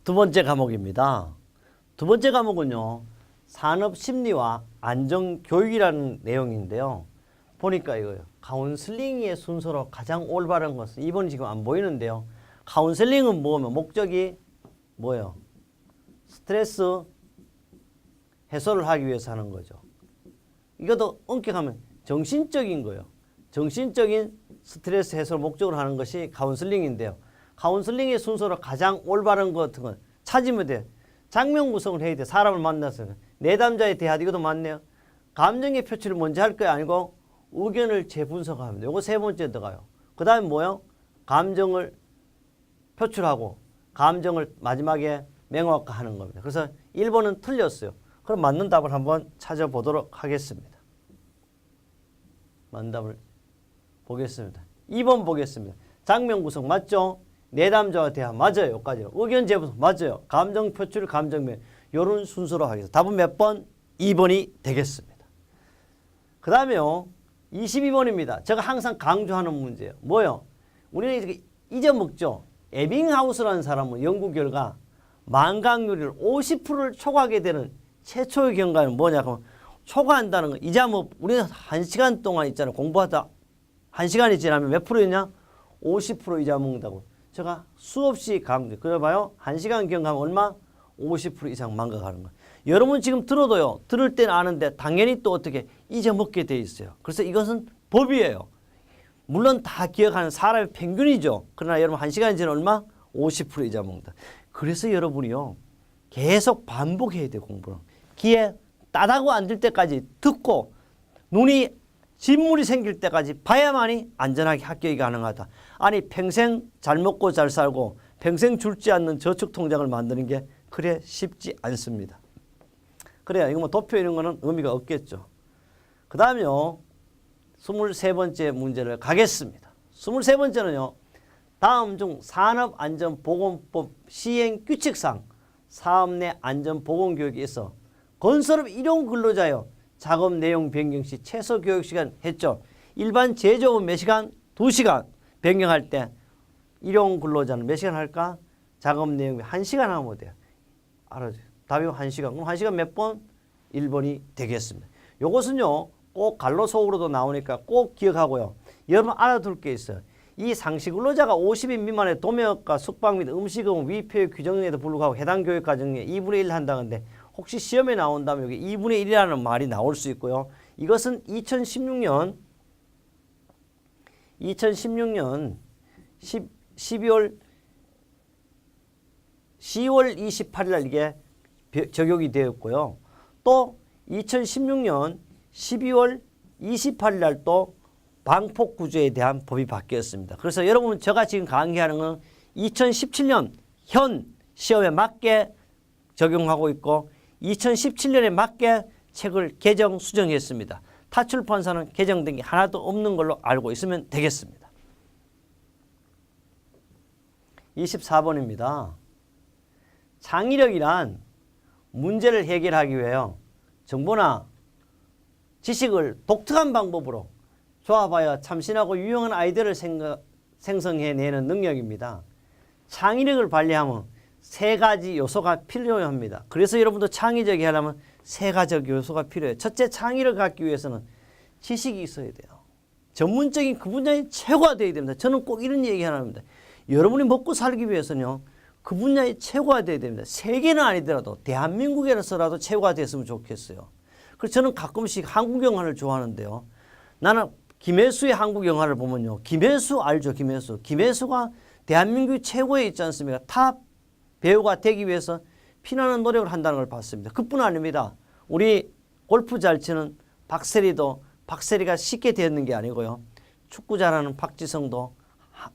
두 번째 과목입니다. 두 번째 과목은요, 산업심리와 안전교육이라는 내용인데요. 보니까 이거요. 카운슬링의 순서로 가장 올바른 것은 2번이 지금 안 보이는데요. 카운슬링은 뭐면 목적이 뭐예요? 스트레스 해소를 하기 위해서 하는 거죠. 이것도 엄격하면 정신적인 거예요. 정신적인 스트레스 해소를 목적으로 하는 것이 카운슬링인데요. 카운슬링의 순서로 가장 올바른 것 같은 건 찾으면 돼요. 장면 구성을 해야 돼. 사람을 만나서 내담자에 대하다 이것도 맞네요. 감정의 표출을 먼저 할 거야 아니고 의견을 재분석하면 돼. 요거 세 번째 들어가요. 그 다음에 뭐요? 감정을 표출하고 감정을 마지막에 명확화하는 겁니다. 그래서 1번은 틀렸어요. 그럼 맞는 답을 한번 찾아보도록 하겠습니다. 맞는 답을 보겠습니다. 2번 보겠습니다. 장면 구성 맞죠? 내담자와 대화 맞아요. 여기까지. 의견 재분석 맞아요. 감정 표출, 감정명 이런 순서로 하겠습니다. 답은 몇 번? 2번이 되겠습니다. 그 다음에요. 22번입니다. 제가 항상 강조하는 문제예요. 뭐요? 우리는 잊어먹죠. 에빙하우스라는 사람은 연구 결과 만강률을 50%를 초과하게 되는 최초의 경과는 뭐냐? 그러면 초과한다는 거. 이제 뭐 우리는 1시간 동안 있잖아요. 공부하다 1시간이 지나면 몇 프로였냐? 50% 잊어먹는다고. 제가 수없이 강조. 그래 봐요. 1시간 경과하면 얼마? 50% 이상 망각하는 거예요. 여러분 지금 들어도요. 들을 때는 아는데 당연히 또 어떻게 잊어먹게 돼 있어요. 그래서 이것은 법이에요. 물론 다 기억하는 사람의 평균이죠. 그러나 여러분 1시간이 지나면 얼마? 50% 잊어먹는다. 그래서 여러분이요. 계속 반복해야 돼요. 공부는. 귀에 따다고 앉을 때까지 듣고 눈이 진물이 생길 때까지 봐야만이 안전하게 합격이 가능하다. 아니 평생 잘 먹고 잘 살고 평생 줄지 않는 저축통장을 만드는 게 그래 쉽지 않습니다. 그래요. 이거 뭐 도표 이런 거는 의미가 없겠죠. 그 다음에요. 23번째 문제를 가겠습니다. 23번째는요. 다음 중 산업안전보건법 시행규칙상 사업 내 안전보건교육에 있어 건설업 일용 근로자요. 작업 내용 변경 시 최소 교육시간 했죠. 일반 제조업은 몇 시간? 2시간 변경할 때 일용 근로자는 몇 시간 할까? 작업 내용이 1시간 하면 돼요. 알아죠? 답이 1시간. 그럼 1시간 몇 번? 1번이 되겠습니다. 요것은요. 꼭 갈로 속으로도 나오니까 꼭 기억하고요. 여러분 알아둘 게 있어요. 이 상시 근로자가 50인 미만의 도매업과 숙박 및 음식은 위표의 규정에도 불구하고 해당 교육과정에 2분의 1 한다는데 혹시 시험에 나온다면 여기 2분의 1이라는 말이 나올 수 있고요. 이것은 2016년 10월 28일 날 이게 적용이 되었고요. 또 2016년 12월 28일 날 또 방폭 구조에 대한 법이 바뀌었습니다. 그래서 여러분 제가 지금 강의하는 건 2017년 현 시험에 맞게 적용하고 있고 2017년에 맞게 책을 개정 수정했습니다. 타출판사는 개정된 게 하나도 없는 걸로 알고 있으면 되겠습니다. 24번입니다. 창의력이란 문제를 해결하기 위해요. 정보나 지식을 독특한 방법으로 조합하여 참신하고 유용한 아이디어를 생성해내는 능력입니다. 창의력을 발휘하면 세 가지 요소가 필요합니다. 그래서 여러분도 창의적이 하려면 세 가지 요소가 필요해요. 첫째, 창의력을 갖기 위해서는 지식이 있어야 돼요. 전문적인 그 분야에 최고가 되어야 됩니다. 저는 꼭 이런 얘기 하나 합니다. 여러분이 먹고 살기 위해서는요. 그 분야에 최고가 되어야 됩니다. 세계는 아니더라도 대한민국에서라도 최고가 됐으면 좋겠어요. 그래서 저는 가끔씩 한국 영화를 좋아하는데요. 나는 김혜수의 한국 영화를 보면요. 김혜수 알죠? 김혜수가 대한민국 최고에 있지 않습니까? 탑 배우가 되기 위해서 피나는 노력을 한다는 걸 봤습니다. 그뿐 아닙니다. 우리 골프 잘 치는 박세리도 박세리가 쉽게 되었는 게 아니고요. 축구 잘하는 박지성도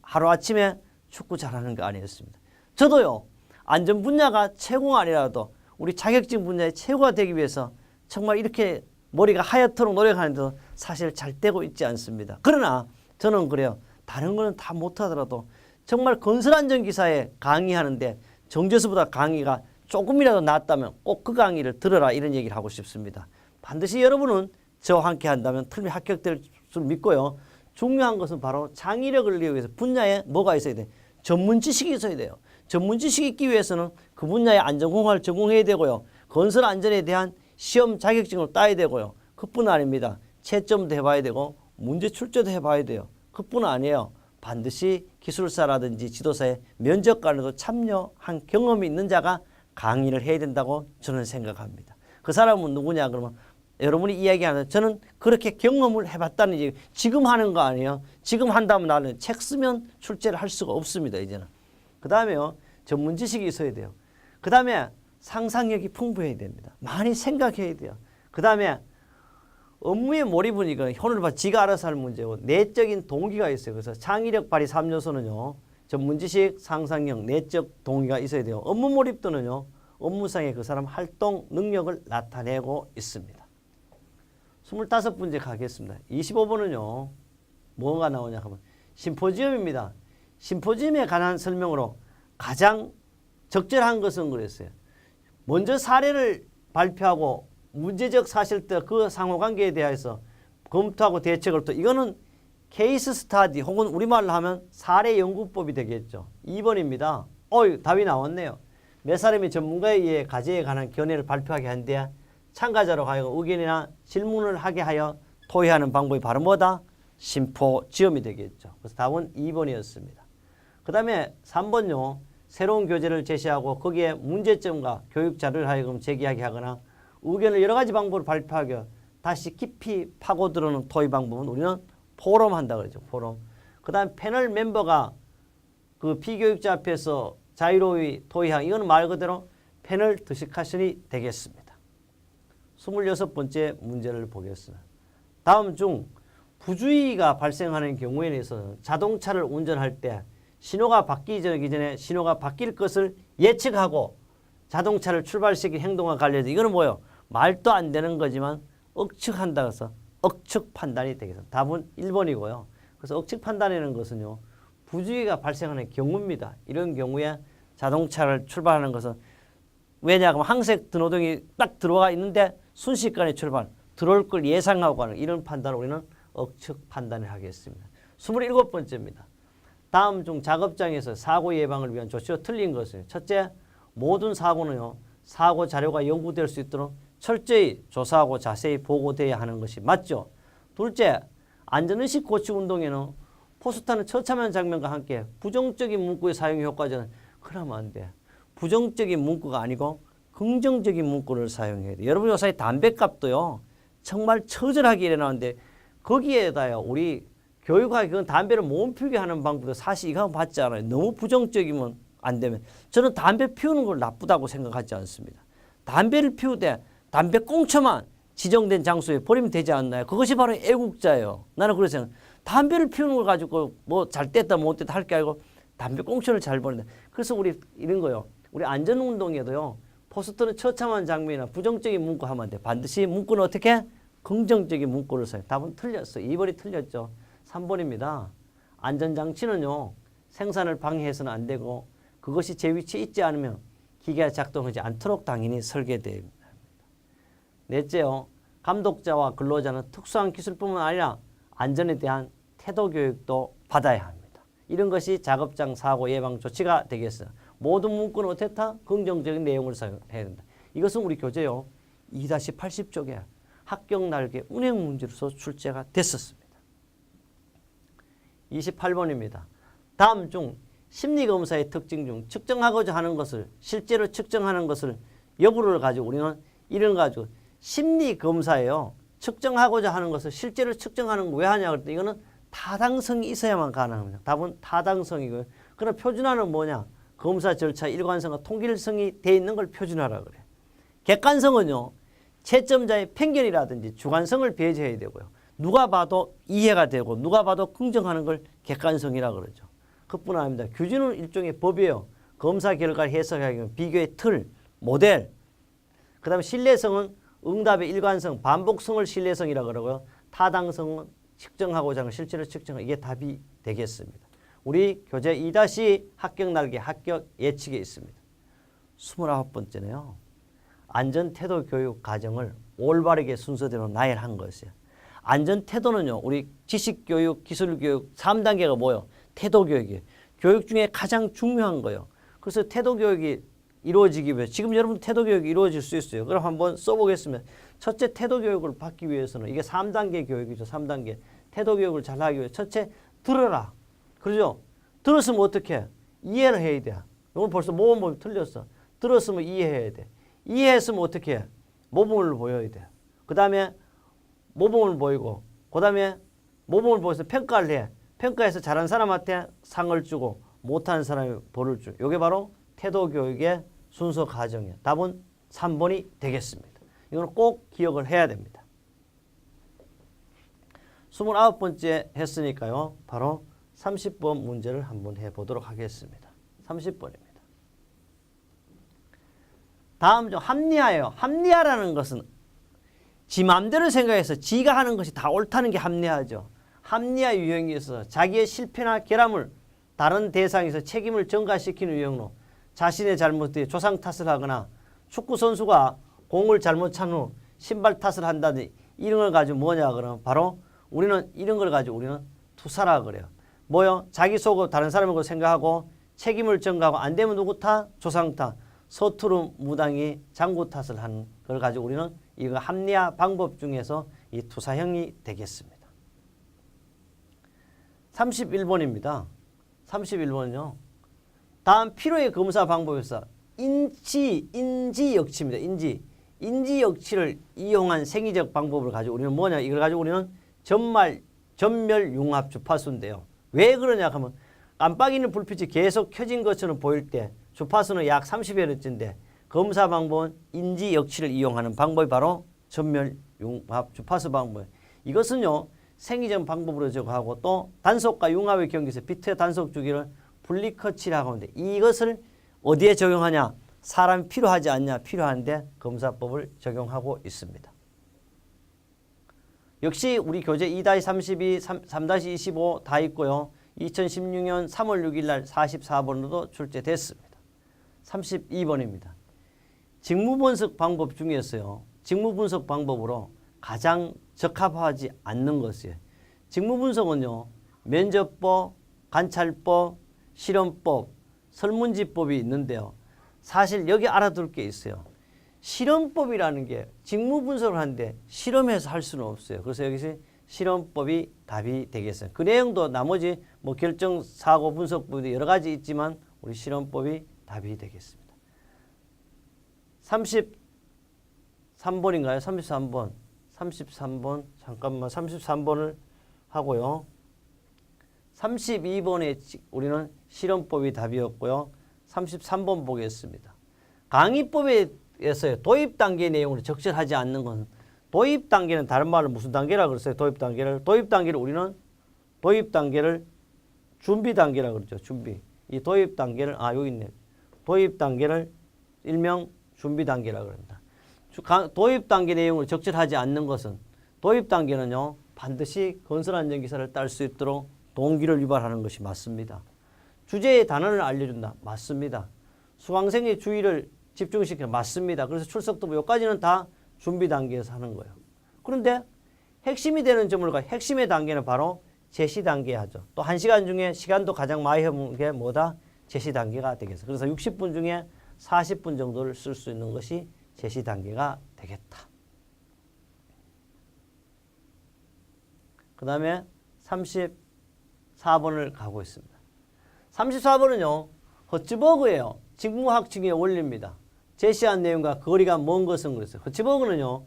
하루아침에 축구 잘하는 게 아니었습니다. 저도요. 안전 분야가 최고가 아니라도 우리 자격증 분야에 최고가 되기 위해서 정말 이렇게 머리가 하얗도록 노력하는데도 사실 잘 되고 있지 않습니다. 그러나 저는 그래요. 다른 거는 다 못하더라도 정말 건설안전기사에 강의하는데 정재수보다 강의가 조금이라도 낫다면 꼭 그 강의를 들어라 이런 얘기를 하고 싶습니다. 반드시 여러분은 저와 함께 한다면 틀림없이 합격될 줄 믿고요. 중요한 것은 바로 창의력을 이루기 위해서 분야에 뭐가 있어야 돼? 전문 지식이 있어야 돼요. 전문 지식이 있기 위해서는 그 분야의 안전공학을 전공해야 되고요. 건설 안전에 대한 시험 자격증을 따야 되고요. 그뿐 아닙니다. 채점도 해봐야 되고 문제 출제도 해봐야 돼요. 그뿐 아니에요. 반드시 기술사라든지 지도사의 면접관에도 참여한 경험이 있는 자가 강의를 해야 된다고 저는 생각합니다. 그 사람은 누구냐 그러면 여러분이 이야기하는 저는 그렇게 경험을 해봤다는 얘기. 지금 하는 거 아니에요. 지금 한다면 나는 책 쓰면 출제를 할 수가 없습니다. 이제는. 그 다음에요. 전문 지식이 있어야 돼요. 그 다음에 상상력이 풍부해야 됩니다. 많이 생각해야 돼요. 그 다음에 업무에 몰입은 이거 오늘 봐 지가 알아서 할 문제고 내적인 동기가 있어요. 그래서 창의력 발휘 3요소는요. 전문 지식, 상상력, 내적 동기가 있어야 돼요. 업무 몰입도는요. 업무상의 그 사람 활동 능력을 나타내고 있습니다. 25번째 가겠습니다. 25번은요. 뭐가 나오냐 하면 심포지엄입니다. 심포지엄에 관한 설명으로 가장 적절한 것은 그랬어요. 먼저 사례를 발표하고 문제적 사실들 그 상호관계에 대해서 검토하고 대책을 또 이거는 케이스 스타디 혹은 우리말로 하면 사례 연구법이 되겠죠. 2번입니다. 답이 나왔네요. 몇 사람이 전문가에 의해 과제에 관한 견해를 발표하게 한데 참가자로 하여금 의견이나 질문을 하게 하여 토의하는 방법이 바로 뭐다? 심포지엄이 되겠죠. 그래서 답은 2번이었습니다. 그 다음에 3번요. 새로운 교재를 제시하고 거기에 문제점과 교육 자료를 하여금 제기하게 하거나 의견을 여러 가지 방법으로 발표하게 다시 깊이 파고들어오는 토의 방법은 우리는 포럼 한다 그러죠. 포럼. 그 다음 패널 멤버가 그 피교육자 앞에서 자유로이 토의하기 이거는 말 그대로 패널 디스커션이 되겠습니다. 26번째 문제를 보겠습니다. 다음 중 부주의가 발생하는 경우에 대해서 자동차를 운전할 때 신호가 바뀌기 전에 신호가 바뀔 것을 예측하고 자동차를 출발시킬 행동과 관련해서 이거는 뭐예요? 말도 안 되는 거지만 억측한다 해서 억측 판단이 되겠습니다. 답은 1번이고요. 그래서 억측 판단이라는 것은요. 부주의가 발생하는 경우입니다. 이런 경우에 자동차를 출발하는 것은 왜냐하면 항색 등호등이 딱 들어가 있는데 순식간에 출발, 들어올 걸 예상하고 하는 이런 판단을 우리는 억측 판단을 하겠습니다. 27번째입니다. 다음 중 작업장에서 사고 예방을 위한 조치가 틀린 것은 첫째, 모든 사고는요. 사고 자료가 연구될 수 있도록 철저히 조사하고 자세히 보고돼야 하는 것이 맞죠. 둘째, 안전의식 고취 운동에는 포스터는 처참한 장면과 함께 부정적인 문구의 사용 효과는 그러면 안 돼. 부정적인 문구가 아니고 긍정적인 문구를 사용해야 돼. 여러분 요새 담배값도요. 정말 처절하게 일어나는데 거기에다요. 우리 교육학이 그건 담배를 못 피우게 하는 방법도 사실 이거 맞지 않아요. 너무 부정적이면 안 되면. 저는 담배 피우는 걸 나쁘다고 생각하지 않습니다. 담배를 피우되 담배 꽁초만 지정된 장소에 버리면 되지 않나요? 그것이 바로 애국자예요. 나는 그래서 생각해요. 담배를 피우는 걸 가지고 뭐 잘 뗐다 못 뗐다 할 게 아니고 담배 꽁초를 잘 버린다. 그래서 우리 이런 거요. 우리 안전운동에도요. 포스터는 처참한 장면이나 부정적인 문구 하면 안 돼. 반드시 문구는 어떻게? 긍정적인 문구를 써요. 답은 틀렸어요. 2번이 틀렸죠. 3번입니다. 안전장치는요. 생산을 방해해서는 안 되고 그것이 제 위치에 있지 않으면 기계가 작동하지 않도록 당연히 설계됩니다. 넷째요. 감독자와 근로자는 특수한 기술뿐만 아니라 안전에 대한 태도 교육도 받아야 합니다. 이런 것이 작업장 사고 예방 조치가 되겠어요. 모든 문구는 어떻다? 긍정적인 내용을 사용해야 된다. 이것은 우리 교재요. 2-80쪽에 합격 날개 운행 문제로서 출제가 됐었습니다. 28번입니다. 다음 중 심리검사의 특징 중 측정하고자 하는 것을 실제로 측정하는 것을 여부를 가지고 우리는 이런 거 가지고 심리검사예요. 측정하고자 하는 것을 실제로 측정하는 거 왜 하냐 그랬더니 이거는 타당성이 있어야만 가능합니다. 답은 타당성이고요. 그럼 표준화는 뭐냐? 검사 절차 일관성과 통일성이 돼 있는 걸 표준화라 그래요. 객관성은요. 채점자의 편견이라든지 주관성을 배제해야 되고요. 누가 봐도 이해가 되고 누가 봐도 긍정하는 걸 객관성이라 그러죠. 그뿐 아닙니다. 규준은 일종의 법이에요. 검사 결과를 해석하기 위한 비교의 틀, 모델. 그 다음에 신뢰성은 응답의 일관성, 반복성을 신뢰성이라 그러고요. 타당성은 측정하고자 하는 실제로 측정은 이게 답이 되겠습니다. 우리 교재 2- 합격 날개 합격 예측에 있습니다. 29번째네요. 안전태도 교육 과정을 올바르게 순서대로 나열한 것이에요. 안전태도는요. 우리 지식교육, 기술교육 3단계가 뭐예요? 태도교육이에요. 교육 중에 가장 중요한 거예요. 그래서 태도 교육이 이루어지기 위해 지금 여러분 태도 교육이 이루어질 수 있어요. 그럼 한번 써보겠습니다. 첫째, 태도 교육을 받기 위해서는 이게 3단계 교육이죠. 3단계. 태도 교육을 잘하기 위해 첫째, 들어라. 그러죠? 들었으면 어떻게? 이해를 해야 돼. 오늘 벌써 모범법이 틀렸어. 들었으면 이해해야 돼. 이해했으면 어떻게 해? 모범을 보여야 돼. 그 다음에 모범을 보이고 그 다음에 모범을 보여서 평가를 해. 평가해서 잘한 사람한테 상을 주고 못하는 사람이 벌을 주. 이게 바로 태도 교육의 순서 과정이에요. 답은 3번이 되겠습니다. 이건 꼭 기억을 해야 됩니다. 29번째 했으니까요. 바로 30번 문제를 한번 해보도록 하겠습니다. 30번입니다. 다음 중 합리화예요. 합리화라는 것은 지 마음대로 생각해서 지가 하는 것이 다 옳다는 게 합리화죠. 합리화 유형이 있어서 자기의 실패나 결함을 다른 대상에서 책임을 전가시키는 유형으로 자신의 잘못에 조상 탓을 하거나 축구 선수가 공을 잘못 찬 후 신발 탓을 한다든지 이런 걸 가지고 뭐냐 그러면 바로 우리는 이런 걸 가지고 우리는 투사라 그래요. 뭐요? 자기 속으로 다른 사람이고 생각하고 책임을 전가하고 안 되면 누구 탓? 조상 탓. 서투른 무당이 장구 탓을 하는 걸 가지고 우리는 이거 합리화 방법 중에서 이 투사형이 되겠습니다. 31번입니다. 31번은요. 다음 필요의 검사 방법에서 인지 역치입니다. 인지 역치를 이용한 생리적 방법을 가지고 우리는 뭐냐? 이걸 가지고 우리는 전멸 융합 주파수인데요. 왜 그러냐 하면 깜빡이는 불빛이 계속 켜진 것처럼 보일 때 주파수는 약 30Hz인데 검사 방법은 인지 역치를 이용하는 방법이 바로 전멸 융합 주파수 방법이에요. 이것은요. 생리적 방법으로 적용하고 또 단속과 융합의 경계에서 비트의 단속 주기를 분리커치라고 하는데 이것을 어디에 적용하냐? 사람이 필요하지 않냐? 필요한데 검사법을 적용하고 있습니다. 역시 우리 교재 2-32, 3-25 다 있고요. 2016년 3월 6일 날 44번으로도 출제됐습니다. 32번입니다. 직무분석 방법 중에서요. 직무분석 방법으로 가장 적합하지 않는 것이에요. 직무분석은요. 면접법, 관찰법, 실험법, 설문지법이 있는데요. 사실 여기 알아둘 게 있어요. 실험법이라는 게 직무분석을 하는데 실험해서 할 수는 없어요. 그래서 여기서 실험법이 답이 되겠어요. 그 내용도 나머지 뭐 결정, 사고, 분석법이 여러 가지 있지만 우리 실험법이 답이 되겠습니다. 33번인가요? 33번. 33번. 잠깐만 33번을 하고요. 32번에 우리는 실험법이 답이었고요. 33번 보겠습니다. 강의법에서의 도입 단계 내용을 적절하지 않는 것은 도입 단계는 다른 말로 무슨 단계라고 그랬어요? 도입 단계를 우리는 도입 단계를 준비 단계라고 그러죠. 준비. 이 도입 단계를 여기 있네. 도입 단계를 일명 준비 단계라고 합니다. 도입 단계 내용을 적절하지 않는 것은 도입 단계는요. 반드시 건설안전기사를 딸 수 있도록 동기를 유발하는 것이 맞습니다. 주제의 단원을 알려준다. 맞습니다. 수강생의 주의를 집중시켜 맞습니다. 그래서 출석도 여기까지는 다 준비 단계에서 하는 거예요. 그런데 핵심이 되는 점을 핵심의 단계는 바로 제시 단계 하죠. 또 1시간 중에 시간도 가장 많이 해본 게 뭐다? 제시 단계가 되겠어. 그래서 60분 중에 40분 정도를 쓸 수 있는 것이 제시 단계가 되겠다. 그 다음에 34번을 가고 있습니다. 34번은요. 허츠버그예요. 직무학칙의 원리입니다. 제시한 내용과 거리가 먼 것은 그랬어요. 허츠버그는요.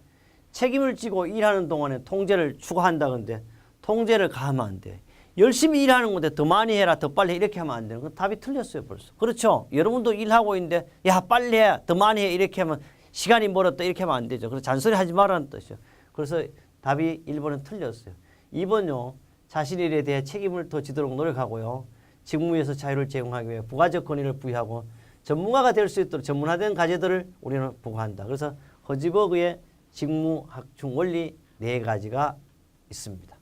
책임을 지고 일하는 동안에 통제를 추구한다건데 통제를 가하면 안 돼. 열심히 일하는 건데 더 많이 해라, 더 빨리 해 이렇게 하면 안 되는 건 답이 틀렸어요 벌써. 그렇죠. 여러분도 일하고 있는데 야 빨리 해, 더 많이 해 이렇게 하면 시간이 멀었다 이렇게 하면 안 되죠. 그래서 잔소리 하지 말라는 뜻이요. 그래서 답이 1번은 틀렸어요. 2번요. 자신의 일에 대해 책임을 더 지도록 노력하고요. 직무에서 자유를 제공하기 위해 부가적 권위를 부여하고 전문가가 될 수 있도록 전문화된 과제들을 우리는 부과한다. 그래서 허즈버그의 직무학충 원리 4가지가 있습니다.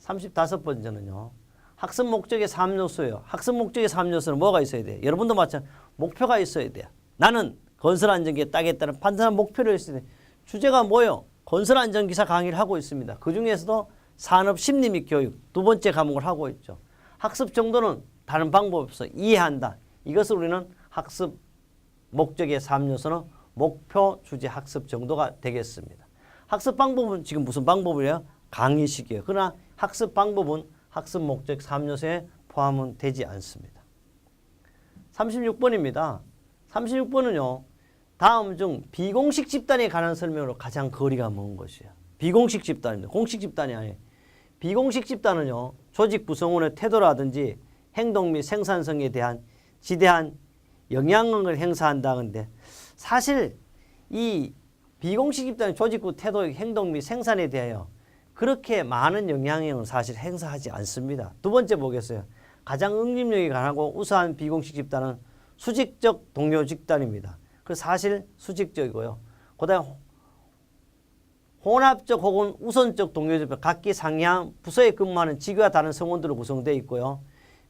35번째는요. 학습 목적의 3요소예요. 학습 목적의 3요소는 뭐가 있어야 돼요? 여러분도 마찬가지 목표가 있어야 돼요. 나는 건설안전기에 따겠다는 판단한 목표를 있어야 돼요. 주제가 뭐예요? 건설안전기사 강의를 하고 있습니다. 그중에서도 산업심리 및 교육 2번째 과목을 하고 있죠. 학습 정도는 다른 방법 없어. 이해한다. 이것을 우리는 학습 목적의 3요소는 목표, 주제, 학습 정도가 되겠습니다. 학습 방법은 지금 무슨 방법이에요? 강의식이에요. 그러나 학습 방법은 학습 목적 3요소에 포함은 되지 않습니다. 36번입니다. 36번은요. 다음 중 비공식 집단에 관한 설명으로 가장 거리가 먼 것이에요. 비공식 집단입니다. 공식 집단이 아니에요. 비공식 집단은요. 조직 구성원의 태도라든지 행동 및 생산성에 대한 지대한 영향력을 행사한다는데 사실 이 비공식 집단의 조직구 태도, 행동 및 생산에 대하여 그렇게 많은 영향력을 사실 행사하지 않습니다. 두 번째 보겠어요. 가장 응집력이 강하고 우수한 비공식 집단은 수직적 동료 집단입니다. 그 사실 수직적이고요. 그다음 혼합적 혹은 우선적 동료 집단, 각기 상향 부서에 근무하는 직위와 다른 성원들로 구성되어 있고요.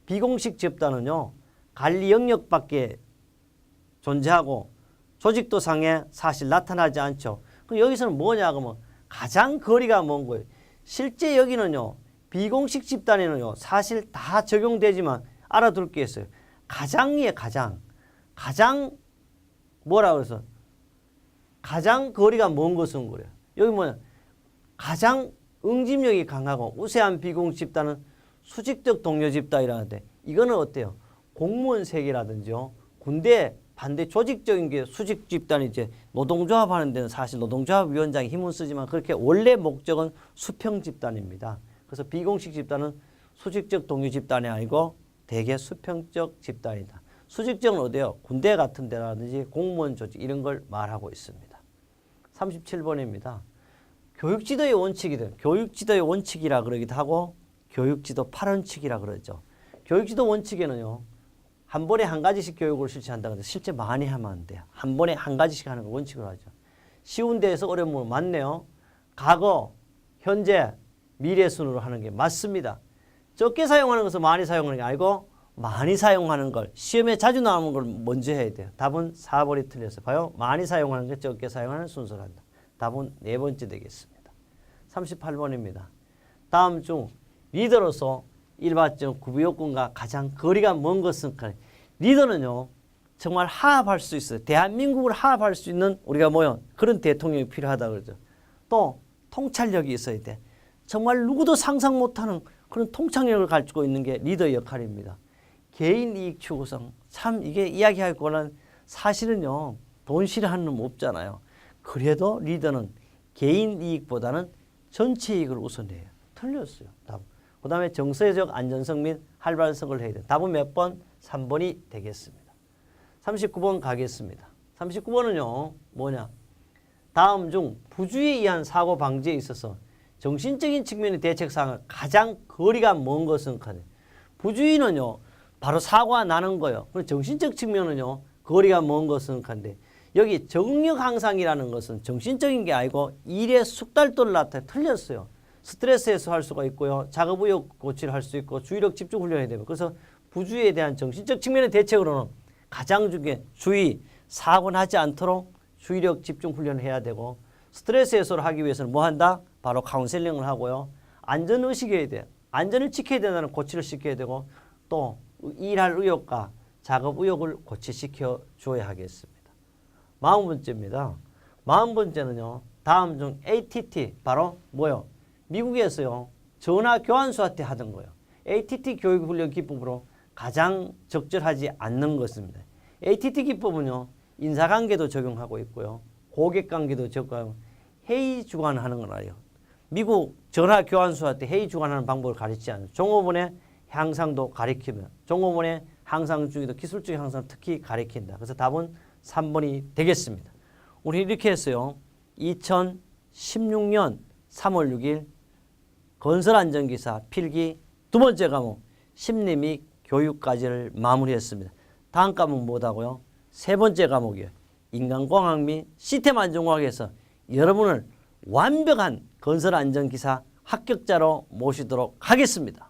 비공식 집단은요. 관리 영역 밖에 존재하고 조직도 상에 사실 나타나지 않죠. 그럼 여기서는 뭐냐 그러면 가장 거리가 먼 거예요. 실제 여기는요. 비공식 집단에는요. 사실 다 적용되지만 알아둘 게 있어요. 가장이에요. 가장 뭐라 그래서 가장 거리가 먼 것은 그래요. 여기 뭐냐 가장 응집력이 강하고 우세한 비공식 집단은 수직적 동료 집단이라는데 이거는 어때요? 공무원 세계라든지요. 군대 반대 조직적인 게 수직 집단이 이제 노동조합 하는 데는 사실 노동조합 위원장이 힘을 쓰지만 그렇게 원래 목적은 수평 집단입니다. 그래서 비공식 집단은 수직적 동료 집단이 아니고 대개 수평적 집단이다. 수직적은 어디요? 군대 같은 데라든지 공무원 조직 이런 걸 말하고 있습니다. 37번입니다. 교육지도의 원칙이든 교육지도의 원칙이라 그러기도 하고 교육지도 8원칙이라 그러죠. 교육지도 원칙에는요. 한 번에 한 가지씩 교육을 실시한다는데 실제 많이 하면 안 돼요. 한 번에 한 가지씩 하는 걸 원칙으로 하죠. 쉬운 데에서 어려운 건 많네요. 과거, 현재, 미래 순으로 하는 게 맞습니다. 적게 사용하는 것을 많이 사용하는 게 아니고 많이 사용하는 걸 시험에 자주 나오는 걸 먼저 해야 돼요. 답은 4번이 틀렸어요. 봐요. 많이 사용하는 게 적게 사용하는 순서로 한다. 답은 네 번째 되겠습니다. 38번입니다. 다음 중 리더로서 일반적 구비요건과 가장 거리가 먼 것은 리더는요. 정말 하합할 수 있어요. 대한민국을 하합할 수 있는 우리가 뭐요? 그런 대통령이 필요하다 그러죠. 또 통찰력이 있어야 돼. 정말 누구도 상상 못하는 그런 통찰력을 가지고 있는 게 리더의 역할입니다. 개인 이익 추구성. 참 이게 이야기하기보다는 사실은요. 돈 싫어하는 놈 없잖아요. 그래도 리더는 개인 이익보다는 전체 이익을 우선해요. 틀렸어요. 답. 그 다음에 정서적 안전성 및 활발성을 해야 돼요. 답은 몇 번? 3번이 되겠습니다. 39번 가겠습니다. 39번은요. 뭐냐. 다음 중 부주의에 의한 사고 방지에 있어서 정신적인 측면의 대책사항을 가장 거리가 먼 것은 부주의는요. 바로 사고가 나는 거예요. 그리고 정신적 측면은요. 거리가 먼 것은 한데 여기 적응력 향상이라는 것은 정신적인 게 아니고 일의 숙달도를 나타내 틀렸어요. 스트레스 해소할 수가 있고요. 작업 의욕 고치를 할 수 있고 주의력 집중 훈련해야 되고 그래서 부주의에 대한 정신적 측면의 대책으로는 가장 중요한 주의, 사고 나지 않도록 주의력 집중 훈련을 해야 되고 스트레스 해소를 하기 위해서는 뭐 한다? 바로 카운셀링을 하고요. 안전의식이 해야 돼요. 안전을 지켜야 된다는 고치를 시켜야 되고 또 일할 의욕과 작업 의욕을 고치시켜 줘야 하겠습니다. 40번째입니다. 40번째는요. 다음 중 ATT 바로 뭐요? 미국에서요. 전화 교환수화 때 하던 거예요. ATT 교육훈련 기법으로 가장 적절하지 않는 것입니다. ATT 기법은요. 인사관계도 적용하고 있고요. 고객관계도 적용하고 회의 주관하는 건 아니에요. 미국 전화 교환수화 때 회의 주관하는 방법을 가르치지 않아요. 종업원의 향상도 가리키면 종업원의 향상 중에도 기술적인 향상 특히 가리킨다. 그래서 답은 3번이 되겠습니다. 우리 이렇게 했어요. 2016년 3월 6일 건설안전기사 필기 두 번째 과목 심리 및 교육까지를 마무리했습니다. 다음 과목 뭐다고요? 세 번째 과목이에요. 인간공학 및 시스템 안전공학에서 여러분을 완벽한 건설안전기사 합격자로 모시도록 하겠습니다.